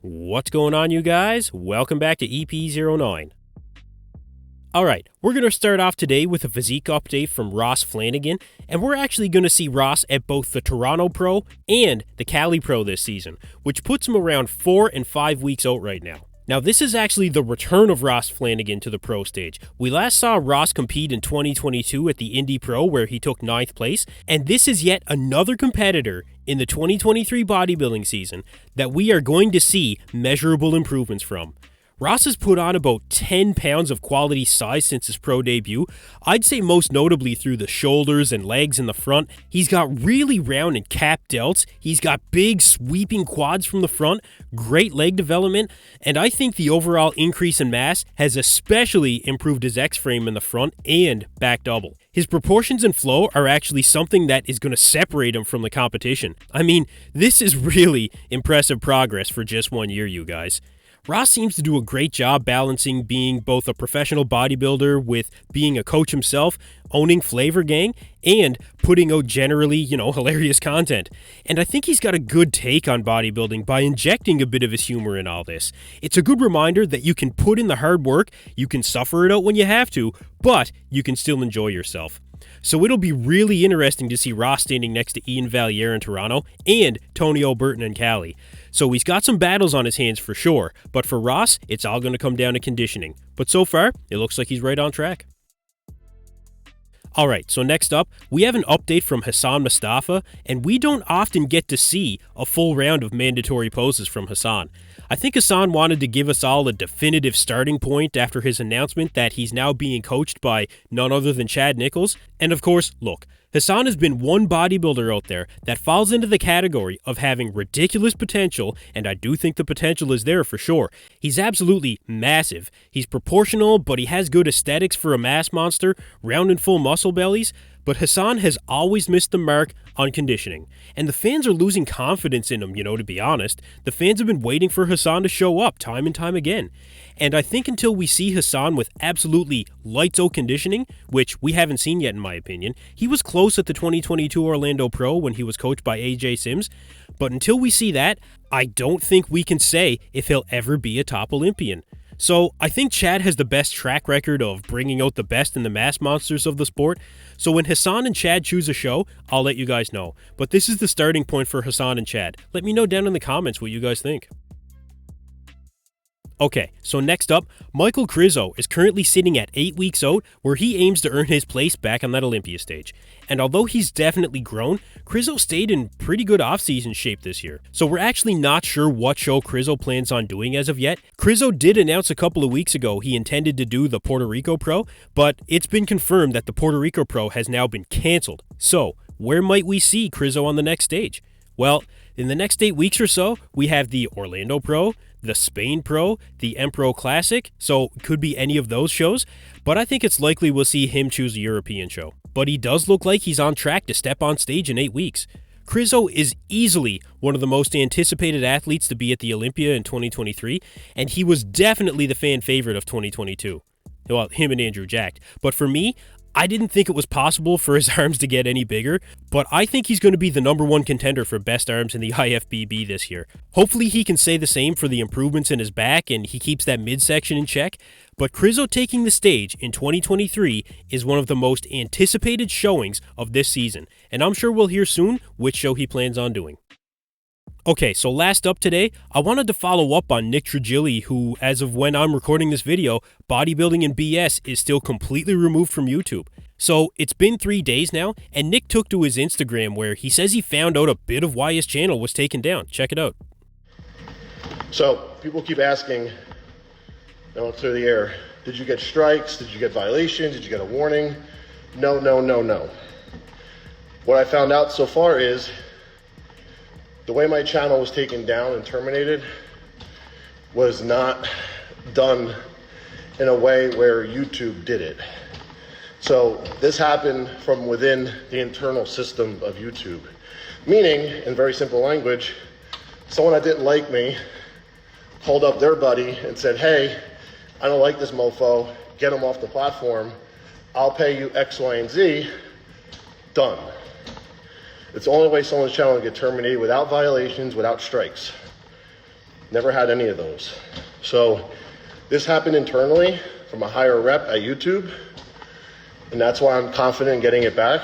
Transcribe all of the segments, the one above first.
What's going on, you guys? Welcome back to EP09. Alright, we're going to start off today with a physique update from Ross Flanigan, and we're actually going to see Ross at both the Toronto Pro and the Cali Pro this season, which puts him around 4 and 5 weeks out right now. Now, this is actually the return of Ross Flanigan to the pro stage. We last saw Ross compete in 2022 at the Indy Pro, where he took 9th place, and this is yet another competitor in the 2023 bodybuilding season that we are going to see measurable improvements from. Ross has put on about 10 pounds of quality size since his pro debut. I'd say most notably through the shoulders and legs in the front. He's got really round and capped delts. He's got big sweeping quads from the front, great leg development, and I think the overall increase in mass has especially improved his X-frame in the front and back double. His proportions and flow are actually something that is going to separate him from the competition. I mean, this is really impressive progress for just 1 year, you guys. Ross seems to do a great job balancing being both a professional bodybuilder with being a coach himself, owning Flavor Gang, and putting out generally, hilarious content. And I think he's got a good take on bodybuilding by injecting a bit of his humor in all this. It's a good reminder that you can put in the hard work, you can suffer it out when you have to, but you can still enjoy yourself. So it'll be really interesting to see Ross standing next to Ian Valliere in Toronto and Tony Albertin in Cali. So he's got some battles on his hands for sure, but for Ross, it's all going to come down to conditioning. But so far, it looks like he's right on track. Alright, so next up, we have an update from Hassan Mostafa, and we don't often get to see a full round of mandatory poses from Hassan. I think Hassan wanted to give us all a definitive starting point after his announcement that he's now being coached by none other than Chad Nicholls. And of course, look, Hassan has been one bodybuilder out there that falls into the category of having ridiculous potential, and I do think the potential is there for sure. He's absolutely massive. He's proportional, but he has good aesthetics for a mass monster, round and full muscle bellies. But Hassan has always missed the mark on conditioning. And the fans are losing confidence in him, to be honest. The fans have been waiting for Hassan to show up time and time again. And I think until we see Hassan with absolutely lights-out conditioning, which we haven't seen yet in my opinion, he was close at the 2022 Orlando Pro when he was coached by AJ Sims. But until we see that, I don't think we can say if he'll ever be a top Olympian. So I think Chad has the best track record of bringing out the best in the mass monsters of the sport. So when Hassan and Chad choose a show, I'll let you guys know. But this is the starting point for Hassan and Chad. Let me know down in the comments what you guys think. Okay, so next up, Michal Krizo is currently sitting at 8 weeks out, where he aims to earn his place back on that Olympia stage. And although he's definitely grown, Krizo stayed in pretty good off-season shape this year. So we're actually not sure what show Krizo plans on doing as of yet. Krizo did announce a couple of weeks ago he intended to do the Puerto Rico Pro, but it's been confirmed that the Puerto Rico Pro has now been cancelled. So, where might we see Krizo on the next stage? Well, in the next 8 weeks or so, we have the Orlando Pro, the Spain Pro, the Empro Classic, so it could be any of those shows, but I think it's likely we'll see him choose a European show. But he does look like he's on track to step on stage in 8 weeks. Krizo is easily one of the most anticipated athletes to be at the Olympia in 2023, and he was definitely the fan favorite of 2022. Well, him and Andrew Jacked. But for me, I didn't think it was possible for his arms to get any bigger, but I think he's going to be the #1 contender for best arms in the IFBB this year. Hopefully he can say the same for the improvements in his back and he keeps that midsection in check, but Krizo taking the stage in 2023 is one of the most anticipated showings of this season, and I'm sure we'll hear soon which show he plans on doing. Okay, so last up today, I wanted to follow up on Nick Trigili, who, as of when I'm recording this video, Bodybuilding and BS is still completely removed from YouTube. So it's been 3 days now, and Nick took to his Instagram where he says he found out a bit of why his channel was taken down. Check it out. So people keep asking, through the air, did you get strikes? Did you get violations? Did you get a warning? No. What I found out so far is the way my channel was taken down and terminated was not done in a way where YouTube did it. So this happened from within the internal system of YouTube. Meaning, in very simple language, someone that didn't like me called up their buddy and said, hey, I don't like this mofo, get him off the platform, I'll pay you X, Y, and Z, done. It's the only way someone's channel will get terminated without violations, without strikes. Never had any of those. So this happened internally from a higher rep at YouTube, and that's why I'm confident in getting it back.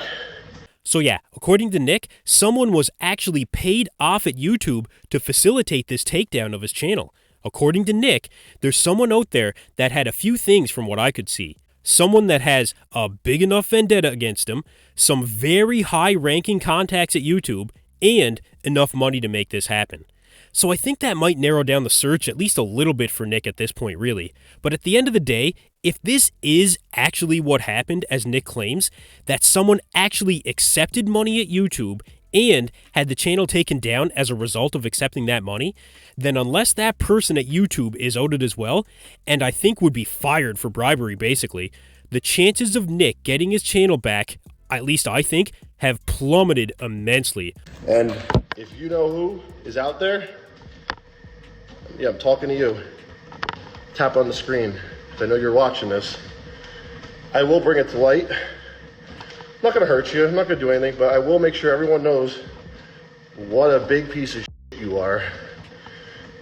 So yeah, according to Nick, someone was actually paid off at YouTube to facilitate this takedown of his channel. According to Nick, there's someone out there that had a few things from what I could see. Someone that has a big enough vendetta against him, some very high-ranking contacts at YouTube, and enough money to make this happen. So I think that might narrow down the search at least a little bit for Nick at this point, really. But at the end of the day, if this is actually what happened, as Nick claims, that someone actually accepted money at YouTube and had the channel taken down as a result of accepting that money, then unless that person at YouTube is outed as well, and I think would be fired for bribery basically, the chances of Nick getting his channel back, at least I think, have plummeted immensely. And if you know who is out there, yeah, I'm talking to you. Tap on the screen. I know you're watching this. I will bring it to light. I'm not gonna hurt you, I'm not gonna do anything, but I will make sure everyone knows what a big piece of shit you are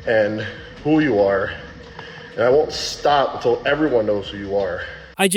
and who you are. And I won't stop until everyone knows who you are. I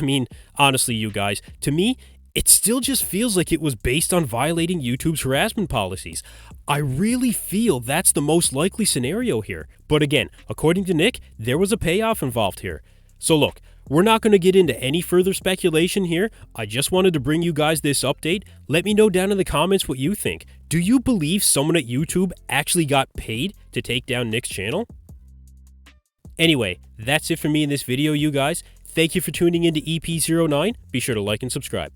mean, honestly, you guys, to me, it still just feels like it was based on violating YouTube's harassment policies. I really feel that's the most likely scenario here. But again, according to Nick, there was a payoff involved here. So look, we're not going to get into any further speculation here. I just wanted to bring you guys this update. Let me know down in the comments what you think. Do you believe someone at YouTube actually got paid to take down Nick's channel? Anyway, that's it for me in this video, you guys. Thank you for tuning into EP09. Be sure to like and subscribe.